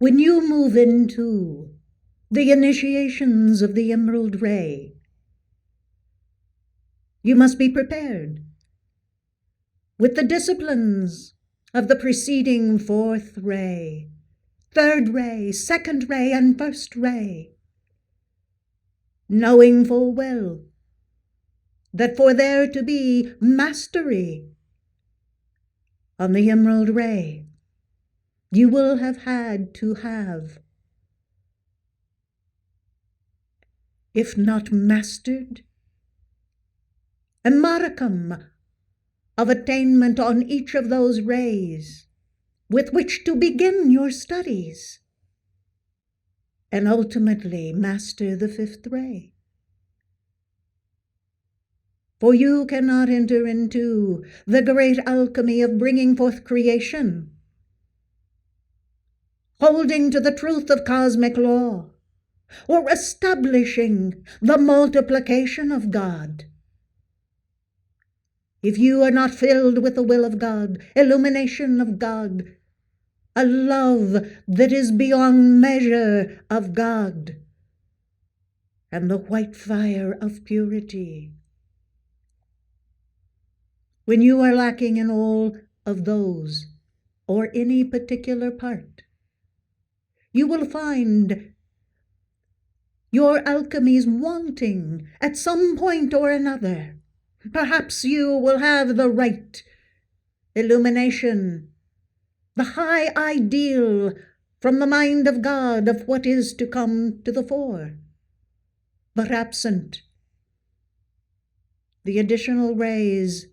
when you move into the initiations of the emerald ray, you must be prepared with the disciplines of the preceding fourth ray, third ray, second ray, and first ray, knowing full well that for there to be mastery on the emerald ray, you will have had to have, if not mastered, a modicum of attainment on each of those rays with which to begin your studies and ultimately master the fifth ray. For you cannot enter into the great alchemy of bringing forth creation, holding to the truth of cosmic law, or establishing the multiplication of God, if you are not filled with the will of God, illumination of God, a love that is beyond measure of God, and the white fire of purity. When you are lacking in all of those, or any particular part, you will find your alchemies wanting at some point or another. Perhaps you will have the right illumination, the high ideal from the mind of God of what is to come to the fore, but absent the additional rays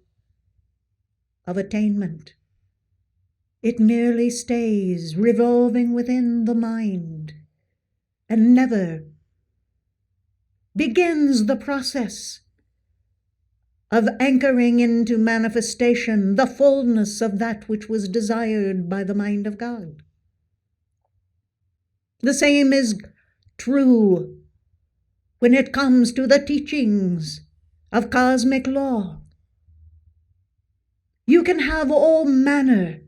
of attainment. It merely stays revolving within the mind and never begins the process of anchoring into manifestation the fullness of that which was desired by the mind of God. The same is true when it comes to the teachings of cosmic law. You can have all manner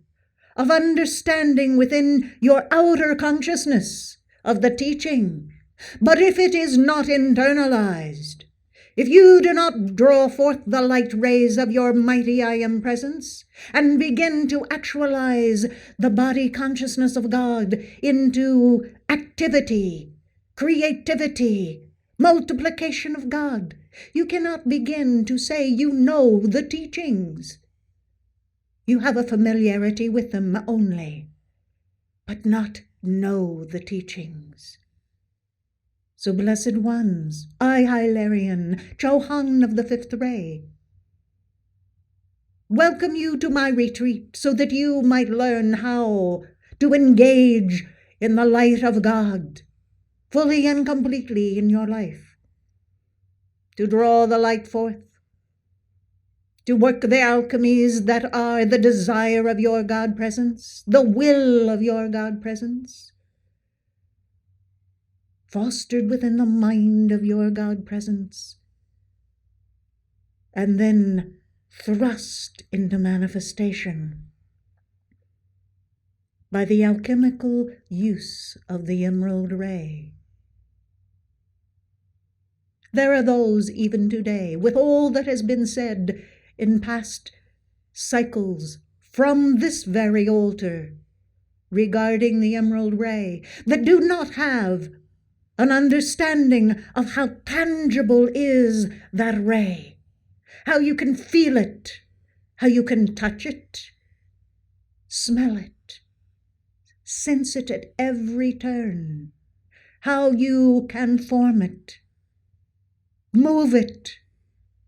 of understanding within your outer consciousness of the teaching, but if it is not internalized, if you do not draw forth the light rays of your mighty I Am presence and begin to actualize the body consciousness of God into activity, creativity, multiplication of God, you cannot begin to say you know the teachings. You have a familiarity with them only, but not know the teachings. So, blessed ones, I, Hilarion, Chohan of the fifth ray, welcome you to my retreat so that you might learn how to engage in the light of God fully and completely in your life, to draw the light forth, to work the alchemies that are the desire of your God presence, the will of your God presence, fostered within the mind of your God presence, and then thrust into manifestation by the alchemical use of the emerald ray. There are those even today, with all that has been said in past cycles from this very altar regarding the emerald ray, that do not have an understanding of how tangible is that ray, how you can feel it, how you can touch it, smell it, sense it at every turn, how you can form it, move it,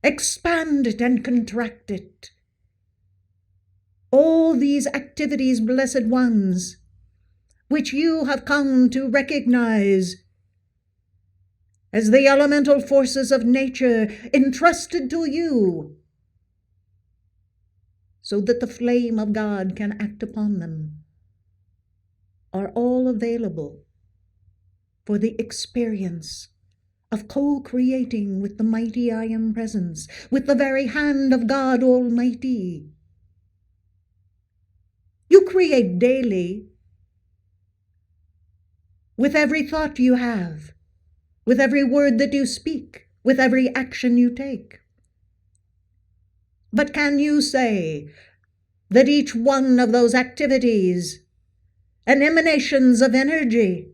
expand it and contract it. All these activities, blessed ones, which you have come to recognize as the elemental forces of nature entrusted to you, so that the flame of God can act upon them, are all available for the experience of co-creating with the mighty I Am presence, with the very hand of God Almighty. You create daily with every thought you have, with every word that you speak, with every action you take. But can you say that each one of those activities and emanations of energy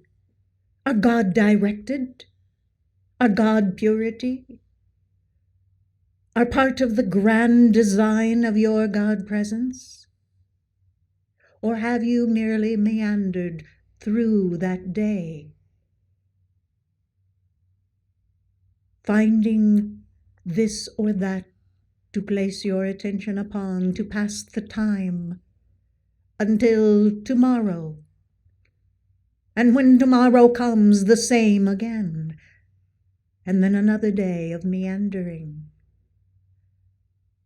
are God-directed, are God purity, are part of the grand design of your God presence? Or have you merely meandered through that day, finding this or that to place your attention upon, to pass the time until tomorrow? And when tomorrow comes, the same again, and then another day of meandering.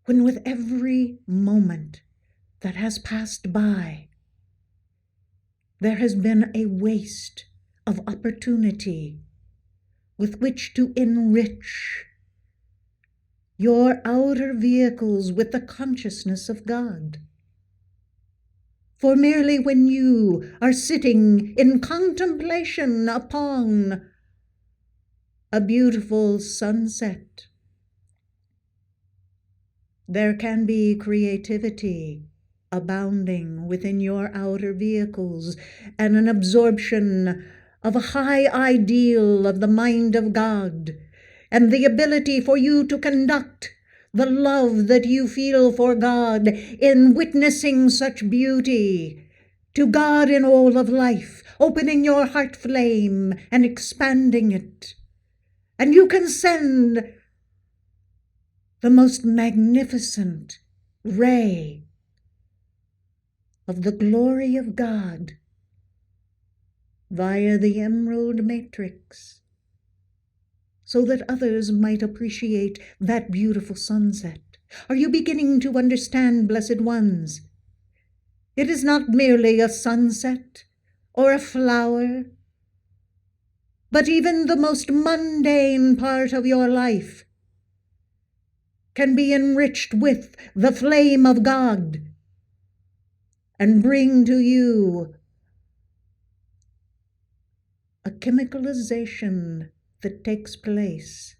When with every moment that has passed by, there has been a waste of opportunity with which to enrich your outer vehicles with the consciousness of God. For merely when you are sitting in contemplation upon a beautiful sunset, there can be creativity abounding within your outer vehicles, and an absorption of a high ideal of the mind of God, and the ability for you to conduct the love that you feel for God in witnessing such beauty, to God in all of life, opening your heart flame and expanding it. And you can send the most magnificent ray of the glory of God via the emerald matrix, so that others might appreciate that beautiful sunset. Are you beginning to understand, blessed ones? It is not merely a sunset or a flower, but even the most mundane part of your life can be enriched with the flame of God and bring to you a chemicalization that takes place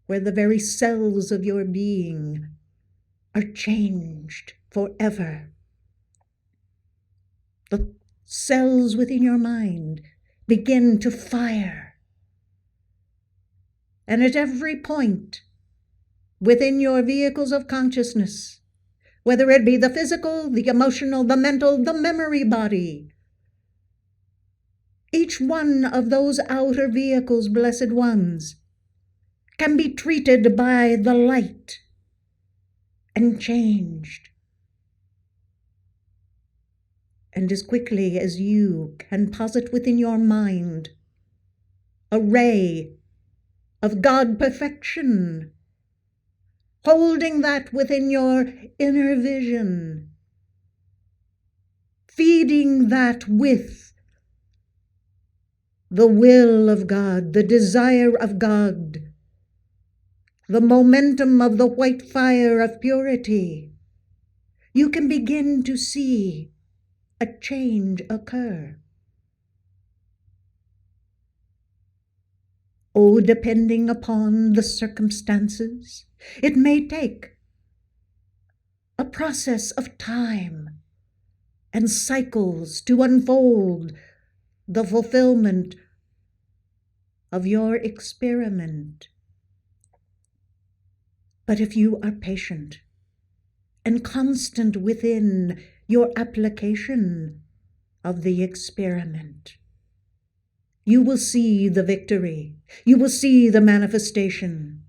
where the very cells of your being are changed forever. The cells within your mind begin to fire, and at every point within your vehicles of consciousness, whether it be the physical, the emotional, the mental, the memory body, each one of those outer vehicles, blessed ones, can be treated by the light and changed. And as quickly as you can posit within your mind a ray of God perfection, holding that within your inner vision, feeding that with the will of God, the desire of God, the momentum of the white fire of purity, you can begin to see a change occur. Oh, depending upon the circumstances, it may take a process of time and cycles to unfold the fulfillment of your experiment. But if you are patient and constant within your application of the experiment, you will see the victory. You will see the manifestation.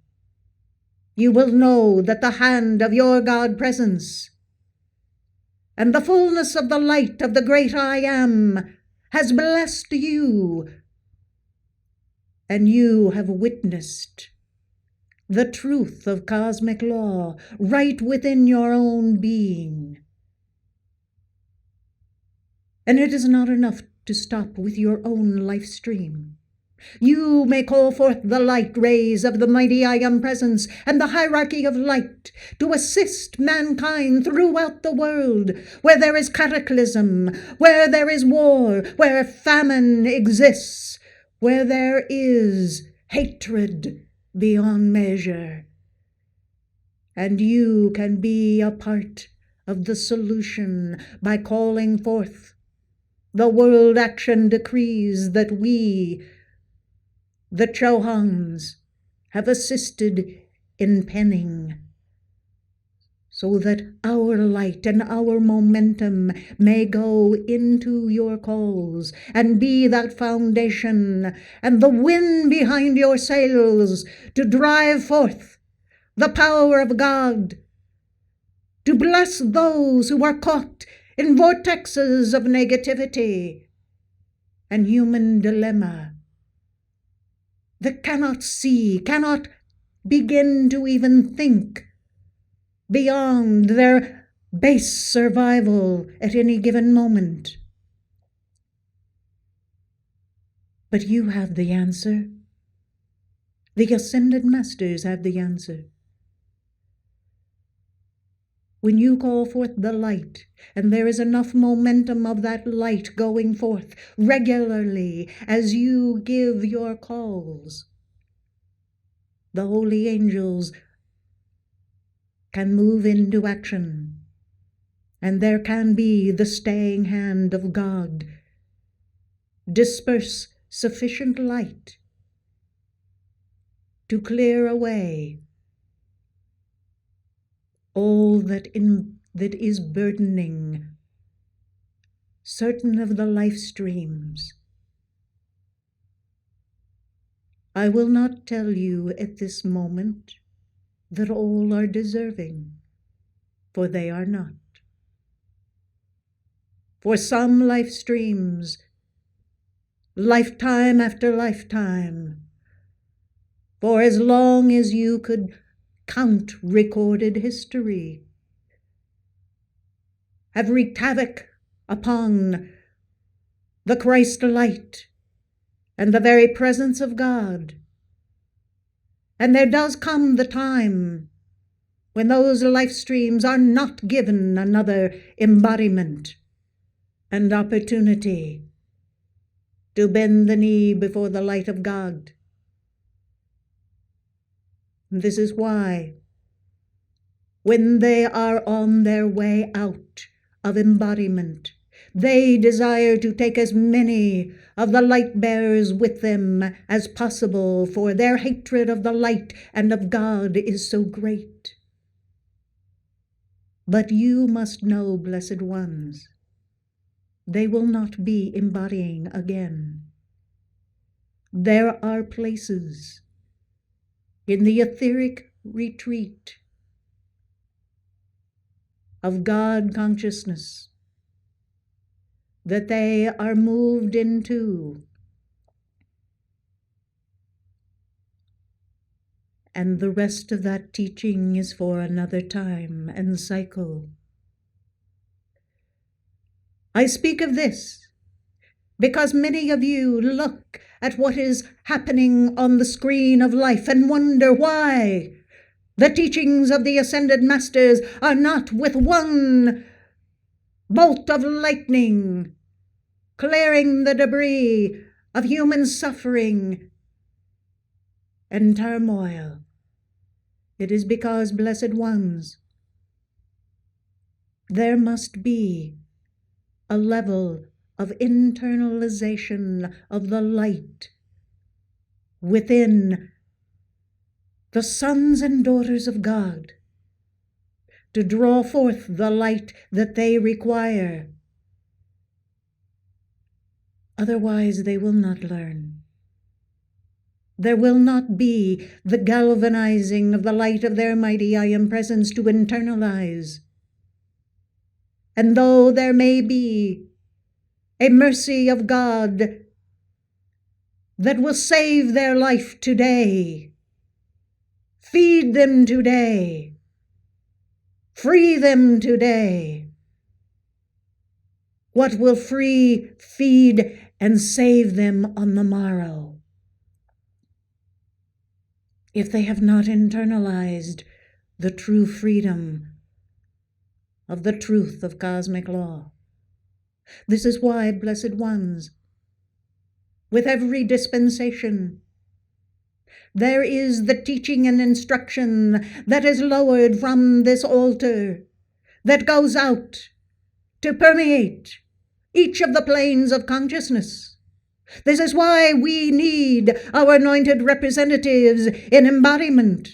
You will know that the hand of your God presence and the fullness of the light of the great I Am has blessed you, and you have witnessed the truth of cosmic law right within your own being. And it is not enough to stop with your own life stream. You may call forth the light rays of the mighty I Am Presence and the hierarchy of light to assist mankind throughout the world, where there is cataclysm, where there is war, where famine exists, where there is hatred beyond measure. And you can be a part of the solution by calling forth the world action decrees that we, the Chohans, have assisted in penning, so that our light and our momentum may go into your calls and be that foundation and the wind behind your sails to drive forth the power of God, to bless those who are caught in vortexes of negativity and human dilemma, that cannot see, cannot begin to even think beyond their base survival at any given moment. But you have the answer. The Ascended Masters have the answer. When you call forth the light, and there is enough momentum of that light going forth regularly as you give your calls, the holy angels can move into action, and there can be the staying hand of God, disperse sufficient light to clear away all that is burdening certain of the life streams. I will not tell you at this moment that all are deserving, for they are not. For some life streams, lifetime after lifetime, for as long as you could count recorded history, have wreaked havoc upon the Christ light and the very presence of God. And there does come the time when those life streams are not given another embodiment and opportunity to bend the knee before the light of God. This is why, when they are on their way out of embodiment, they desire to take as many of the light bearers with them as possible, for their hatred of the light and of God is so great. But you must know, blessed ones, they will not be embodying again. There are places in the etheric retreat of God consciousness that they are moved into, and the rest of that teaching is for another time and cycle. I speak of this because many of you look at what is happening on the screen of life and wonder why the teachings of the Ascended Masters are not with one bolt of lightning clearing the debris of human suffering and turmoil. It is because, blessed ones, there must be a level of internalization of the light within the sons and daughters of God to draw forth the light that they require. Otherwise, they will not learn. There will not be the galvanizing of the light of their mighty I Am Presence to internalize. And though there may be a mercy of God that will save their life today, feed them today, free them today, what will free, feed, and save them on the morrow? if they have not internalized the true freedom of the truth of cosmic law. This is why, blessed ones, with every dispensation, there is the teaching and instruction that is lowered from this altar, that goes out to permeate each of the planes of consciousness. This is why we need our anointed representatives in embodiment,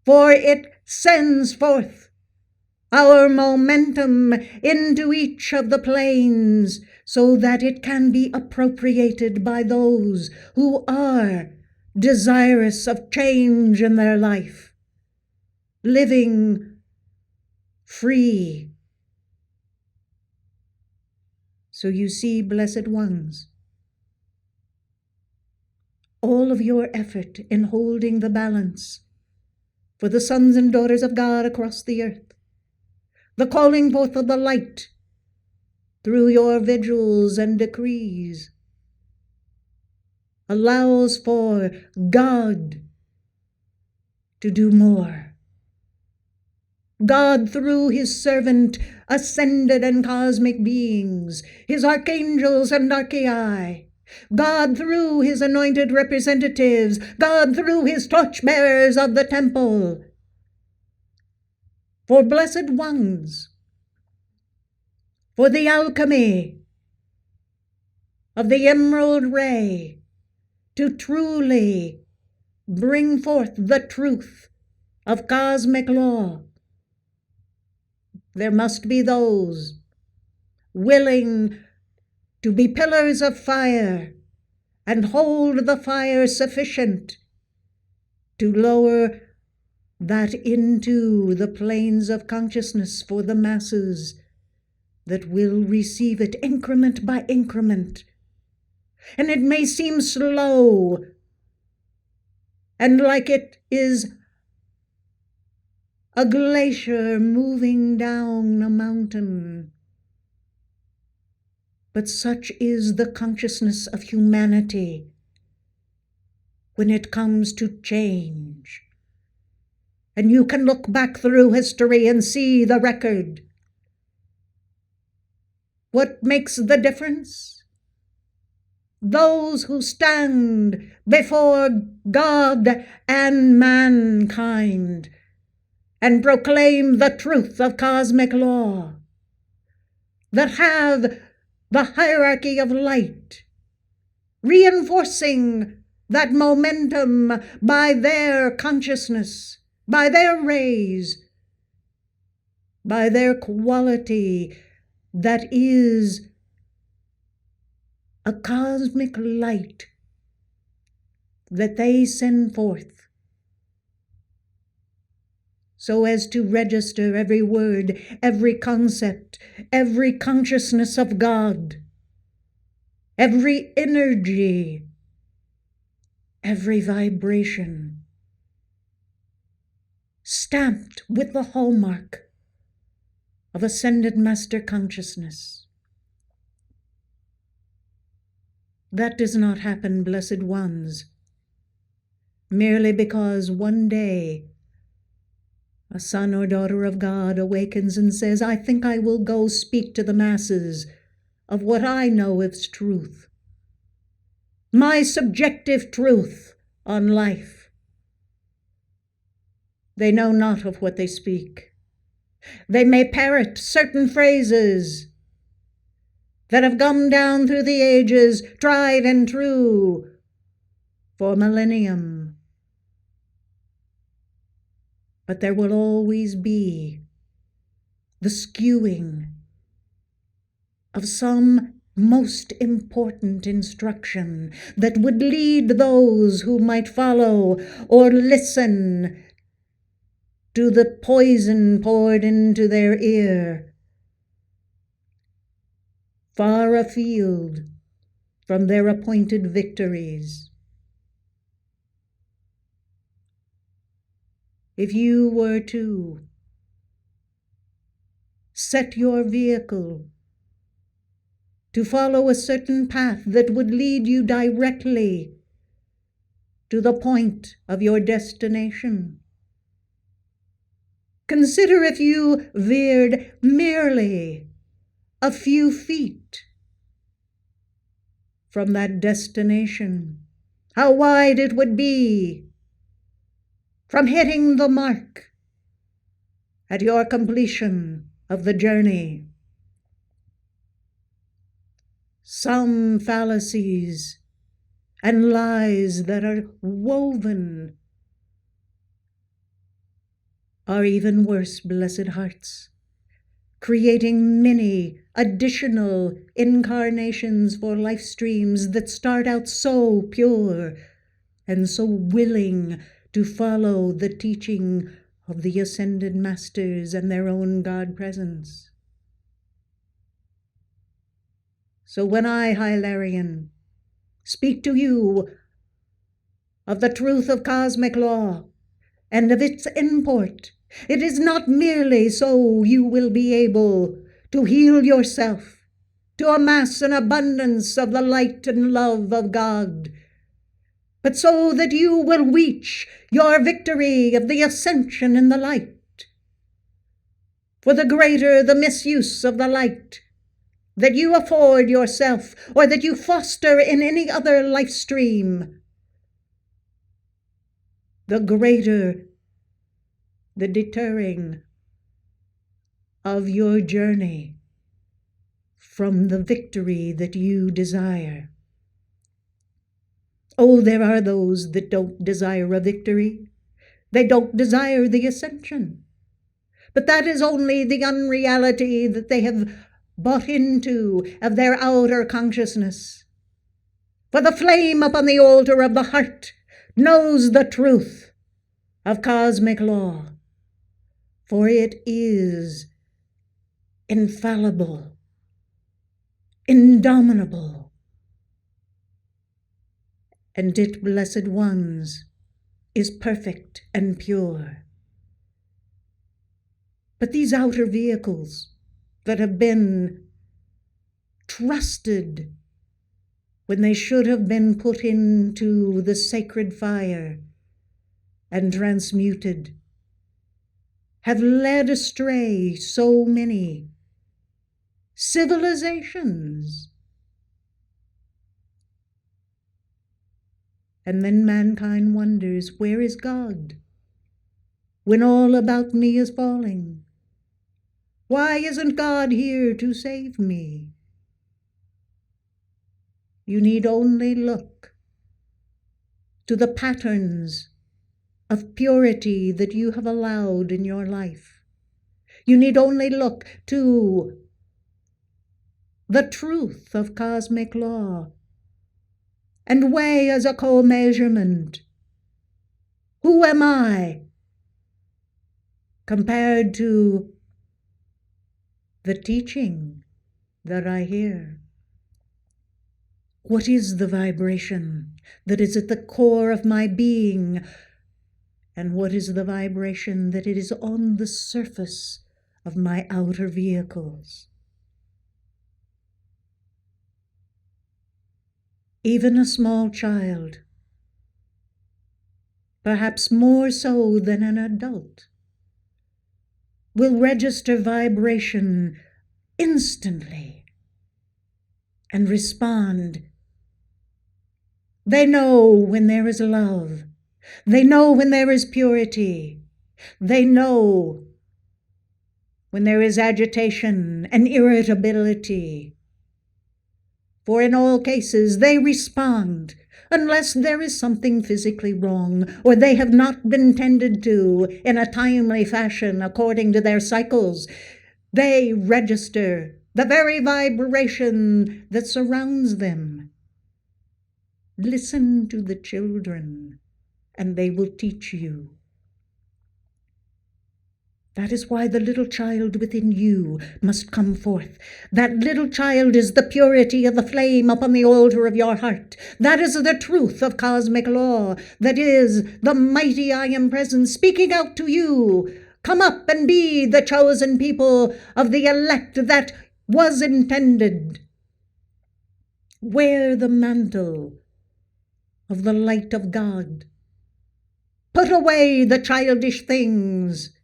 for it sends forth our momentum into each of the planes so that it can be appropriated by those who are desirous of change in their life, living free. So you see, blessed ones, all of your effort in holding the balance for the sons and daughters of God across the earth, the calling forth of the light through your vigils and decrees, allows for God to do more. God, through his servant, ascended and cosmic beings, his archangels and archai, God through his anointed representatives, God through his torchbearers of the temple, for blessed ones, for the alchemy of the emerald ray, to truly bring forth the truth of cosmic law. There must be those willing to be pillars of fire and hold the fire sufficient to lower that into the planes of consciousness for the masses that will receive it increment by increment. And it may seem slow and like it is a glacier moving down a mountain. But such is the consciousness of humanity when it comes to change. And you can look back through history and see the record. What makes the difference? Those who stand before God and mankind and proclaim the truth of cosmic law, that have the hierarchy of light, reinforcing that momentum by their consciousness, by their rays, by their quality that is a cosmic light that they send forth, so as to register every word, every concept, every consciousness of God, every energy, every vibration, stamped with the hallmark of ascended master consciousness. That does not happen, blessed ones, merely because one day a son or daughter of God awakens and says, I think I will go speak to the masses of what I know is truth, my subjective truth on life. They know not of what they speak. They may parrot certain phrases that have come down through the ages, tried and true for millennium. But there will always be the skewing of some most important instruction that would lead those who might follow or listen to the poison poured into their ear, far afield from their appointed victories. If you were to set your vehicle to follow a certain path that would lead you directly to the point of your destination. Consider if you veered merely a few feet from that destination, how wide it would be from hitting the mark at your completion of the journey. Some fallacies and lies that are woven are even worse, blessed hearts, creating many additional incarnations for life streams that start out so pure and so willing to follow the teaching of the ascended masters and their own God presence. So when I, Hilarion, speak to you of the truth of cosmic law and of its import, it is not merely so you will be able to heal yourself, to amass an abundance of the light and love of God, but so that you will reach your victory of the ascension in the light. For the greater the misuse of the light that you afford yourself or that you foster in any other life stream, the greater the deterring of your journey from the victory that you desire. Oh, there are those that don't desire a victory. They don't desire the ascension. But that is only the unreality that they have bought into of their outer consciousness. For the flame upon the altar of the heart knows the truth of cosmic law, for it is infallible, indomitable, and it, blessed ones, is perfect and pure. But these outer vehicles that have been trusted when they should have been put into the sacred fire and transmuted, have led astray so many civilizations. And then mankind wonders, where is God when all about me is falling? Why isn't God here to save me? You need only look to the patterns of purity that you have allowed in your life. You need only look to the truth of cosmic law and weigh as a co-measurement. Who am I compared to the teaching that I hear? What is the vibration that is at the core of my being? And what is the vibration that it is on the surface of my outer vehicles? Even a small child, perhaps more so than an adult, will register vibration instantly and respond. They know when there is love. They know when there is purity. They know when there is agitation and irritability. For in all cases they respond, unless there is something physically wrong, or they have not been tended to in a timely fashion according to their cycles. They register the very vibration that surrounds them. Listen to the children, and they will teach you. That is why the little child within you must come forth. That little child is the purity of the flame upon the altar of your heart. That is the truth of cosmic law. That is the mighty I am present speaking out to you. Come up and be the chosen people of the elect that was intended. Wear the mantle of the light of God. Put away the childish things,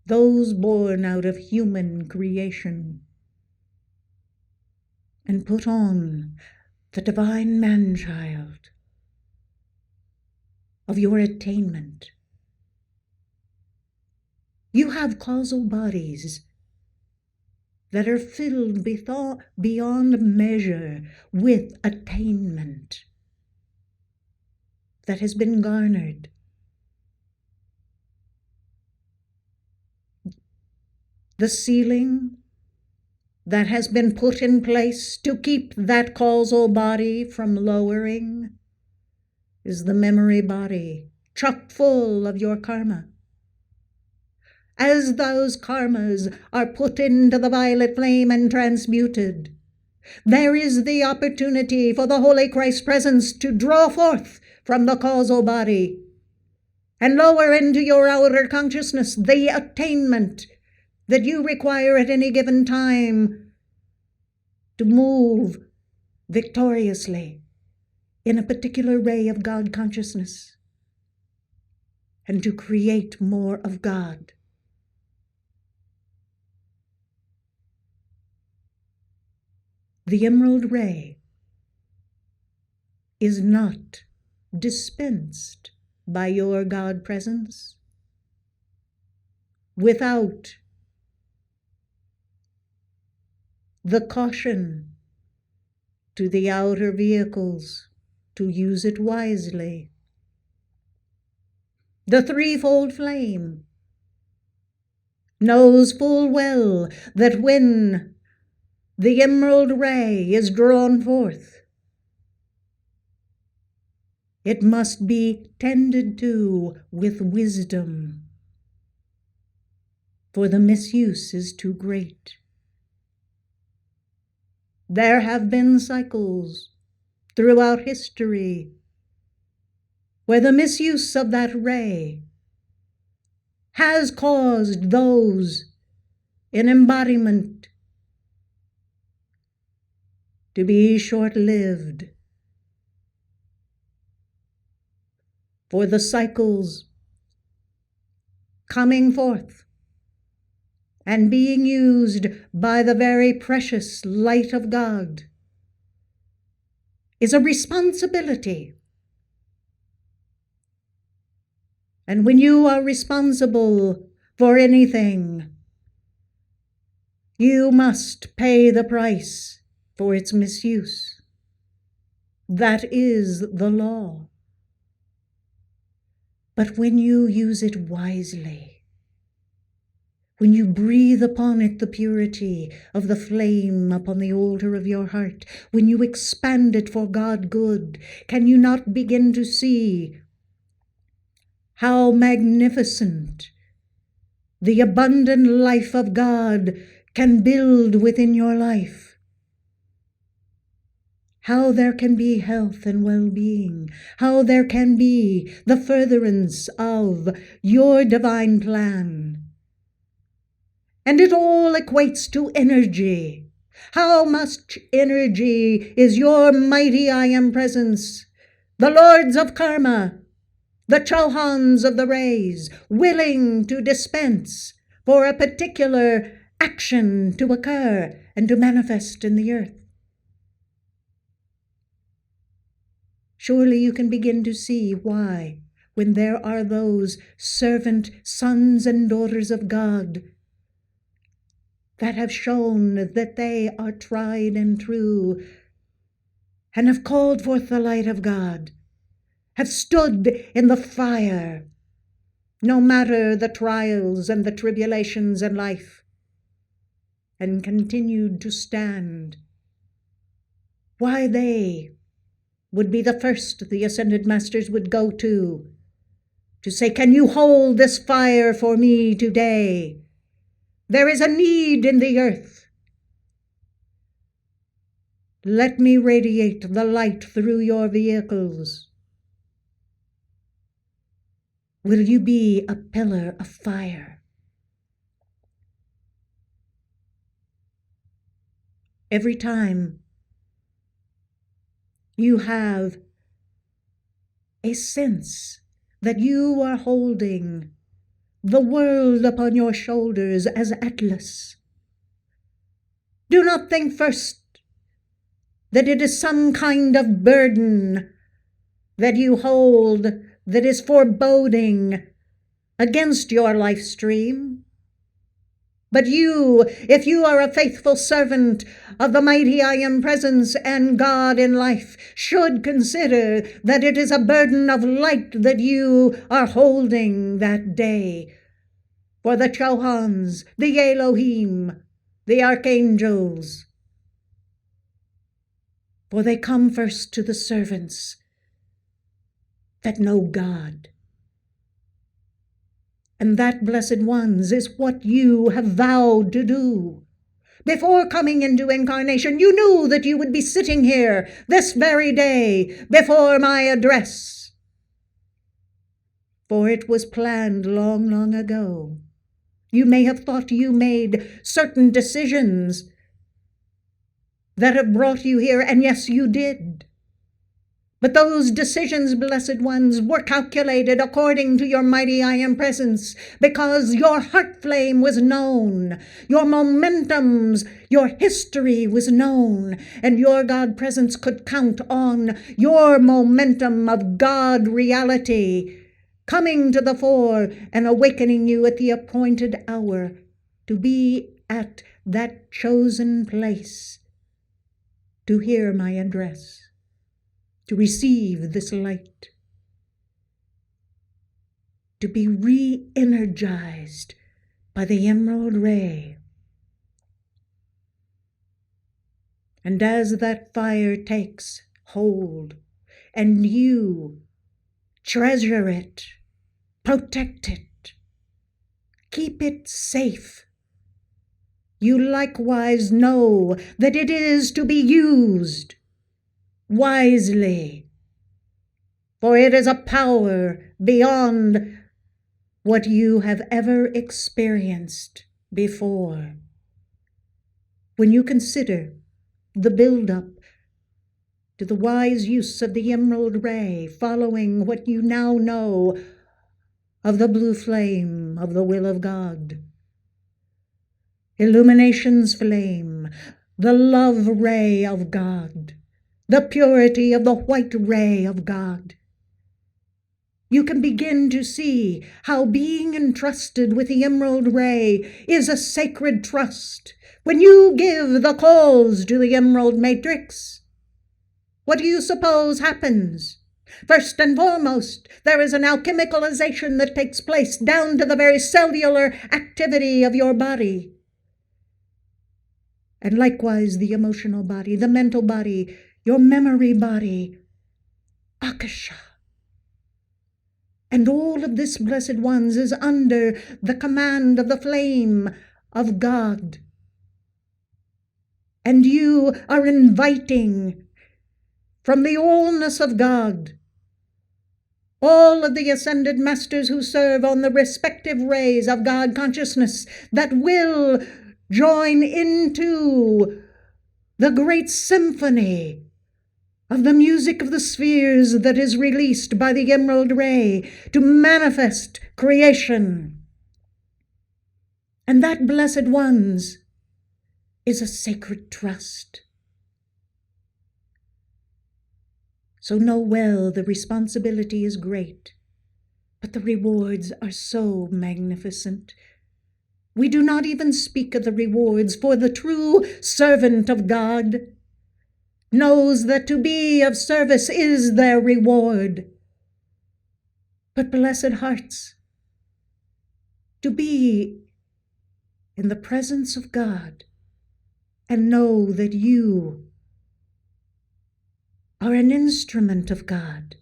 those born out of human creation, and put on the divine man-child of your attainment. You have causal bodies that are filled beyond measure with attainment that has been garnered. The ceiling that has been put in place to keep that causal body from lowering is the memory body, chock full of your karma. As those karmas are put into the violet flame and transmuted, there is the opportunity for the Holy Christ presence to draw forth from the causal body and lower into your outer consciousness the attainment that you require at any given time to move victoriously in a particular ray of God consciousness and to create more of God. The emerald ray is not dispensed by your God presence without the caution to the outer vehicles to use it wisely. The threefold flame knows full well that when the emerald ray is drawn forth, it must be tended to with wisdom, for the misuse is too great. There have been cycles throughout history where the misuse of that ray has caused those in embodiment to be short-lived. For the cycles coming forth and being used by the very precious light of God is a responsibility. And when you are responsible for anything, you must pay the price for its misuse. That is the law. But when you use it wisely, when you breathe upon it the purity of the flame upon the altar of your heart, when you expand it for God good, can you not begin to see how magnificent the abundant life of God can build within your life? How there can be health and well-being, how there can be the furtherance of your divine plan. And it all equates to energy. How much energy is your mighty I Am presence, the lords of karma, the Chohans of the rays, willing to dispense for a particular action to occur and to manifest in the earth? Surely you can begin to see why, when there are those servant sons and daughters of God that have shown that they are tried and true and have called forth the light of God, have stood in the fire, no matter the trials and the tribulations in life, and continued to stand, why they would be the first the ascended masters would go to say, can you hold this fire for me today? There is a need in the earth. Let me radiate the light through your vehicles. Will you be a pillar of fire? Every time you have a sense that you are holding the world upon your shoulders as Atlas. Do not think first that it is some kind of burden that you hold that is foreboding against your life stream. But you, if you are a faithful servant of the mighty I Am Presence and God in life, should consider that it is a burden of light that you are holding that day. For the Chohans, the Elohim, the archangels, for they come first to the servants that know God. And that, blessed ones, is what you have vowed to do. Before coming into incarnation, you knew that you would be sitting here this very day before my address. For it was planned long, long ago. You may have thought you made certain decisions that have brought you here, and yes, you did. But those decisions, blessed ones, were calculated according to your mighty I Am Presence, because your heart flame was known, your momentums, your history was known, and your God Presence could count on your momentum of God reality coming to the fore and awakening you at the appointed hour to be at that chosen place to hear my address, to receive this light, to be re-energized by the emerald ray. And as that fire takes hold, and you treasure it, protect it, keep it safe, you likewise know that it is to be used wisely, for it is a power beyond what you have ever experienced before. When you consider the build-up to the wise use of the emerald ray, following what you now know of the blue flame of the will of God, illumination's flame, the love ray of God, the purity of the white ray of God, you can begin to see how being entrusted with the emerald ray is a sacred trust. When you give the calls to the emerald matrix, what do you suppose happens? First and foremost, there is an alchemicalization that takes place down to the very cellular activity of your body. And likewise the emotional body, the mental body, your memory body, Akasha. And all of this, blessed ones, is under the command of the flame of God. And you are inviting from the allness of God all of the ascended masters who serve on the respective rays of God consciousness that will join into the great symphony of the music of the spheres that is released by the emerald ray to manifest creation. And that, blessed ones, is a sacred trust. So know well the responsibility is great, but the rewards are so magnificent. We do not even speak of the rewards, for the true servant of God knows that to be of service is their reward. But blessed hearts, to be in the presence of God and know that you are an instrument of God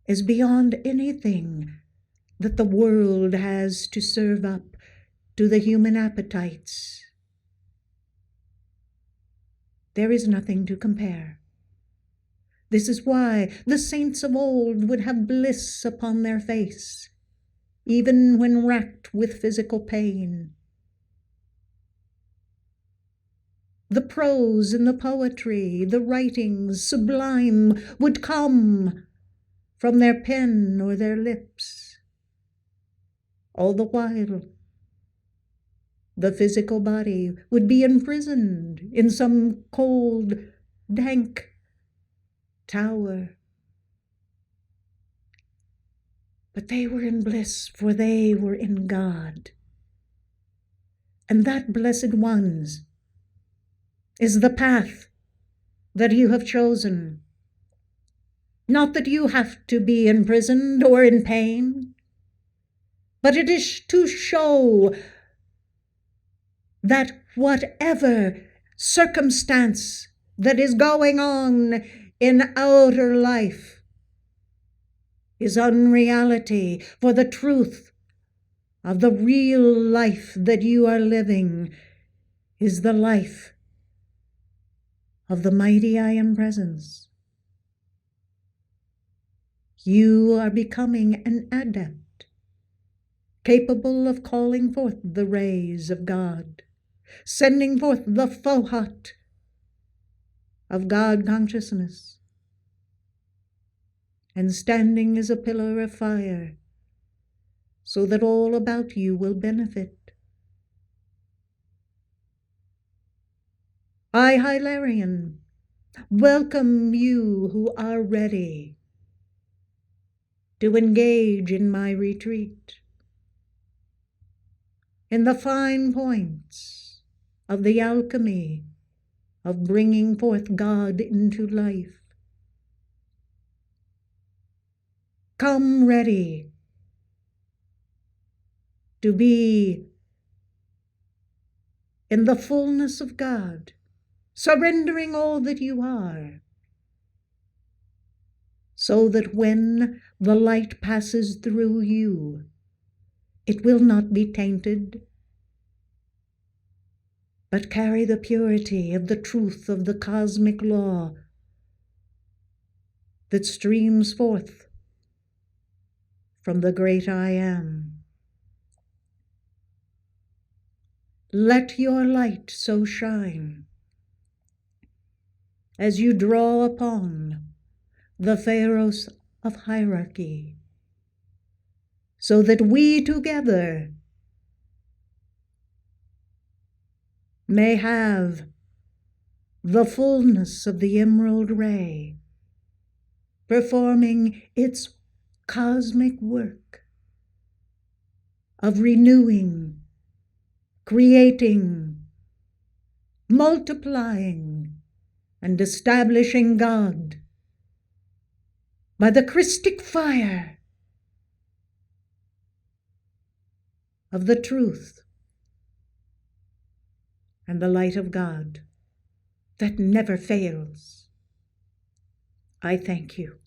is beyond anything that the world has to serve up to the human appetites. There is nothing to compare. This is why the saints of old would have bliss upon their face, even when racked with physical pain. The prose and the poetry, the writings sublime would come from their pen or their lips. All the while, the physical body would be imprisoned in some cold, dank tower. But they were in bliss, for they were in God. And that, blessed ones, is the path that you have chosen. Not that you have to be imprisoned or in pain, but it is to show that whatever circumstance that is going on in outer life is unreality, for the truth of the real life that you are living is the life of the mighty I Am Presence. You are becoming an adept, capable of calling forth the rays of God, sending forth the Fohat of God Consciousness, and standing as a pillar of fire so that all about you will benefit. I, Hilarion, welcome you who are ready to engage in my retreat, in the fine points of the alchemy of bringing forth God into life. Come ready to be in the fullness of God, surrendering all that you are, so that when the light passes through you, it will not be tainted, but carry the purity of the truth of the cosmic law that streams forth from the great I Am. Let your light so shine as you draw upon the pharos of hierarchy, so that we together may have the fullness of the emerald ray, performing its cosmic work of renewing, creating, multiplying, and establishing God by the Christic fire of the truth and the light of God that never fails. I thank you.